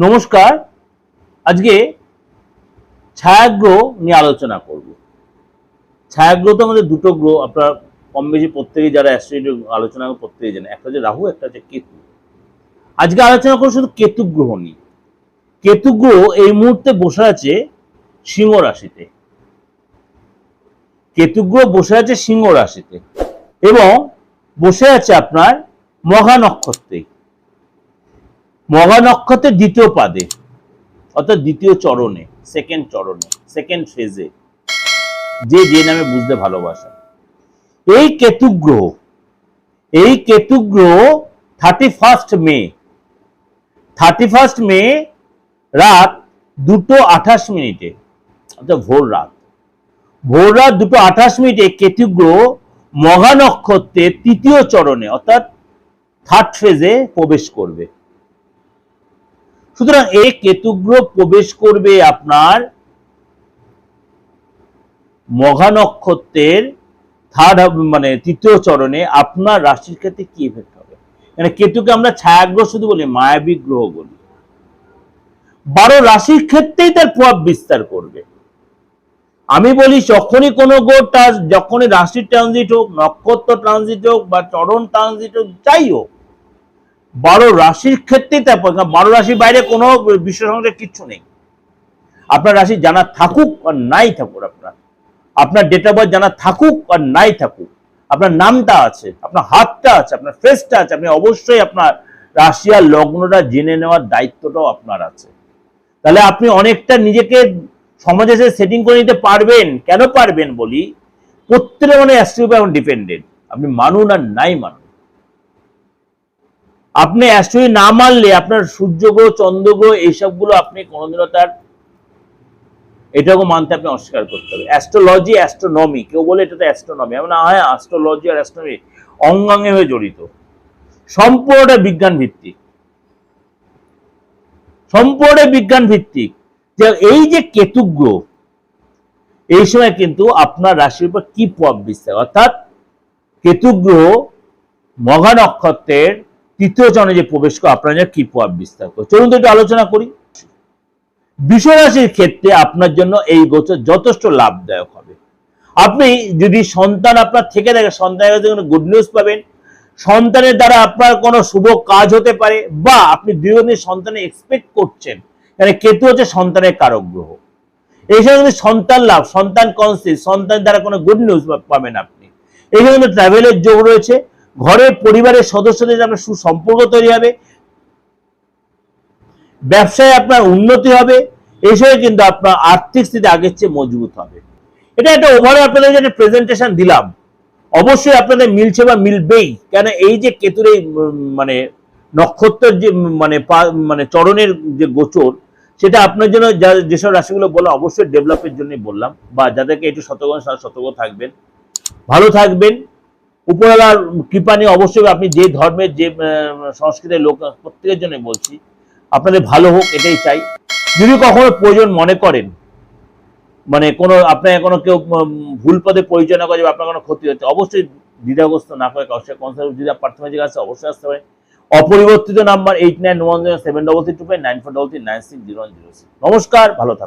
নমস্কার। আজকে ছায়াগ্রহ নিয়ে আলোচনা করব। ছায়াগ্রহ তো আমাদের দুটো গ্রহ, আপনারা কম বেশি প্রত্যেকেই যারা অ্যাস্ট্রোনমি আলোচনা প্রত্যেকেই জানে, একটা হচ্ছে রাহু, একটা হচ্ছে কেতু। আজকে আলোচনা করব শুধু কেতু গ্রহ নিয়ে। কেতু গ্রহ এই মুহূর্তে বসে আছে সিংহ রাশিতে। কেতু গ্রহ বসে আছে সিংহ রাশিতে এবং বসে আছে আপনার মঘা নক্ষত্রে। মঘা নক্ষত্রের দ্বিতীয় পাদে, অর্থাৎ দ্বিতীয় চরণে, সেকেন্ড ফেজে, যে নামে বুঝতে ভালোবাসা। এই কেতু গ্রহ 31 মে রাত 2:28 অর্থাৎ ভোর রাত 2:28 কেতু গ্রহ মঘা নক্ষত্রের তৃতীয় চরণে অর্থাৎ থার্ড ফেজে প্রবেশ করবে। সুতরাং এই কেতু গ্রহ প্রবেশ করবে আপনার মঘা নক্ষত্রের তৃতীয় চরণে। আপনার রাশির ক্ষেত্রে কি ইফেক্ট হবে? মানে কেতুকে আমরা ছায়াগ্রহ শুধু বলি, মায়াবী গ্রহ বলি। 12 রাশির ক্ষেত্রেই তার প্রভাব বিস্তার করবে। আমি বলি যখনই কোনো গ্রহ যখনই রাশির ট্রানজিট হোক, নক্ষত্র ট্রানজিট হোক বা চরণ ট্রানজিট হোক, যাই হোক, 12 রাশির ক্ষেত্রেই তার 12 রাশির বাইরে কোনো বিশ্ব সংসারে কিচ্ছু নেই। আপনার রাশি জানা থাকুক আর নাই থাকুক, আপনার ডেট অফ বার্থ জানা থাকুক আর নাই থাকুক, আপনার নামটা আছে, আপনার হাতটা আছে, আপনার ফেসটা আছে, আপনি অবশ্যই আপনার রাশি আর লগ্নটা জেনে নেওয়ার দায়িত্বটাও আপনার আছে। তাহলে আপনি অনেকটা নিজেকে সমাজে সেটিং করে নিতে পারবেন। কেন পারবেন বলি, প্রত্যেকের মানে অ্যাস্ট্রোলজি এখন ডিপেন্ডেন্ট। আপনি মানুন আর নাই মানুন, আপনি অ্যাস্ট্রোলজি না মানলে আপনার সূর্যগ্রহ, চন্দ্রগ্রহ এইসবগুলো আপনি কোনোদিনও তার এটাকে মানতে আপনি অস্বীকার করতে হবে। অ্যাস্ট্রোলজি, অ্যাস্ট্রোনমি, কেউ বলে এটা তো অ্যাস্ট্রোনমি, আমি না, হ্যাঁ, অ্যাস্ট্রোলজি আর অ্যাস্ট্রোনমি অঙ্গাঙ্গে হয়ে জড়িত, সম্পূর্ণটা বিজ্ঞান ভিত্তিক। যে এই যে কেতু গ্রহ এই সময় কিন্তু আপনার রাশির উপর কি প্রভাব বিস্তার, অর্থাৎ কেতু গ্রহ মঘা নক্ষত্রের তৃতীয় চরণে যে প্রবেশ করে আপনার কি প্রভাব বিস্তার করে, চলুন তো একটু আলোচনা করি। বৃষ রাশির ক্ষেত্রে আপনার জন্য এই গোচর যথেষ্ট লাভদায়ক হবে। আপনি যদি সন্তান আপনার থেকে থাকে, সন্তানের কাছে কোনো গুড নিউজ পাবেন, সন্তানের দ্বারা আপনার কোনো শুভ কাজ হতে পারে, বা আপনি দীর্ঘদিন সন্তানের এক্সপেক্ট করছেন, মানে কেতু হচ্ছে সন্তানের কারক গ্রহ। এই সময় কিন্তু সন্তান লাভ, সন্তান কনসিভ, সন্তানের দ্বারা কোনো গুড নিউজ পাবেন আপনি। এখানে কিন্তু ট্রাভেলের যোগ রয়েছে, ঘরের পরিবারের সদস্যদের আপনার সুসম্পর্ক তৈরি হবে, ব্যবসায় আপনার উন্নতি হবে, এই সময় কিন্তু আপনার আর্থিক স্থিতি আগের চেয়ে মজবুত হবে। এটা একটা ওভারঅল আপনাদের যে প্রেজেন্টেশন দিলাম, অবশ্যই আপনাদের মিলছে বা মিলবেই। কেন এই যে কেতুর এই নক্ষত্রের যে চরণের যে গোচর, সেটা আপনার জন্য যেসব রাশিগুলো বললাম অবশ্যই ডেভেলপের জন্য বললাম, বা যাদেরকে একটু সতর্ক থাকবেন, ভালো থাকবেন। উপরওয়ালার কৃপা নিয়ে অবশ্যই আপনি যে ধর্মের যে সংস্কৃতির লোক প্রত্যেকের জন্য বলছি, আপনাদের ভালো হোক, এটাই চাই। যদি কখনো প্রয়োজন মনে করেন, মানে কোনো আপনার কোনো কেউ ভুল পদে পরিচয় না করে, আপনার কোনো ক্ষতি হচ্ছে, অবশ্যই দ্বিধাগ্রস্ত না করে যদি প্রাথমিক আছে অবশ্যই আসতে পারে। অপরিবর্তিত নাম্বার 89107333259433960106। নমস্কার, ভালো থাকুন।